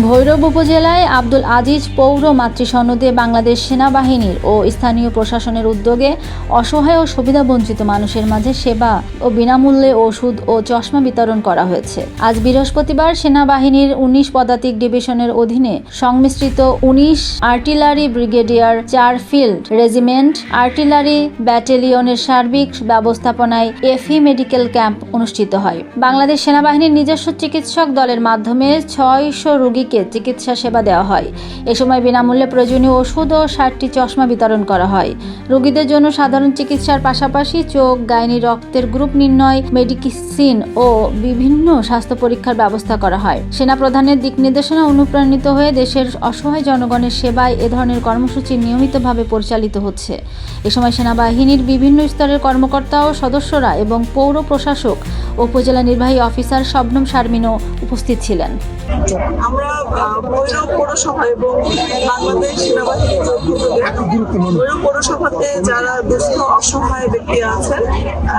ভৈরব উপজেলায় আব্দুল আজিজ পৌর মাতৃসনদে বাংলাদেশ সেনাবাহিনীর ও স্থানীয় প্রশাসনের উদ্যোগে অসহায় ও সুবিধাবঞ্চিত মানুষের মাঝে সেবা ও বিনামূল্যে ওষুধ ও চশমা বিতরণ করা হয়েছে। আজ বৃহস্পতিবার সেনাবাহিনীর ১৯ পদাতিক ডিভিশনের অধীনে সংমিশ্রিত ১৯ artillery brigadier ৪ field regiment artillery ব্যাটালিয়নের সার্বিক ব্যবস্থাপনায় এফি মেডিকেল ক্যাম্প অনুষ্ঠিত হয়। বাংলাদেশ সেনাবাহিনীর নিজস্ব চিকিৎসক দলের মাধ্যমে ৬০০ রোগীকে চিকিৎসা সেবা দেওয়া হয়। এ সময় বিনামূল্যে প্রয়োজনীয় ওষুধ ও ৬০টি চশমা বিতরণ করা হয়। রোগীদের জন্য সাধারণ চিকিৎসার পাশাপাশি চোখ, গাইনি, রক্তের গ্রুপ নির্ণয়, মেডিসিন ও বিভিন্ন স্বাস্থ্য পরীক্ষার ব্যবস্থা করা হয়। সেনাপ্রধানের দিক নির্দেশনা অনুপ্রাণিত হয়ে দেশের অসহায় জনগণের সেবায় এ ধরনের কর্মসূচি নিয়মিতভাবে পরিচালিত হচ্ছে। এ সময় সেনাবাহিনীর বিভিন্ন স্তরের কর্মকর্তা ও সদস্যরা এবং পৌর প্রশাসক ও উপজেলা নির্বাহী অফিসার শবনম শারমিনও উপস্থিত ছিলেন। আমরা ভৈরব পৌরসভা এবং বাংলাদেশ সেনাবাহিনীর ভৈরব পৌরসভাতে যারা দুস্থ অসহায় ব্যক্তি আছেন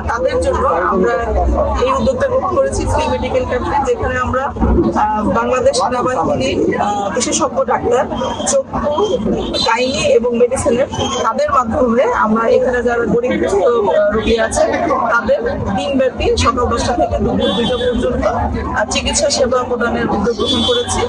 তাদের জন্য আমরা এই উদ্যোগটা গ্রহণ করেছি ফ্রি মেডিকেল ক্যাম্পে, যেখানে আমরা বাংলাদেশ সেনাবাহিনীর বিশেষজ্ঞ ডাক্তার, চক্ষু, গাইনি এবং মেডিসিনের তাদের মাধ্যমে আমরা এখানে যারা গরিব রোগী আছে তাদের দিনব্যাপী সকাল ১০টা থেকে দুপুর ২টা পর্যন্ত চিকিৎসা সেবা প্রদানের উদ্যোগ গ্রহণ করেছি।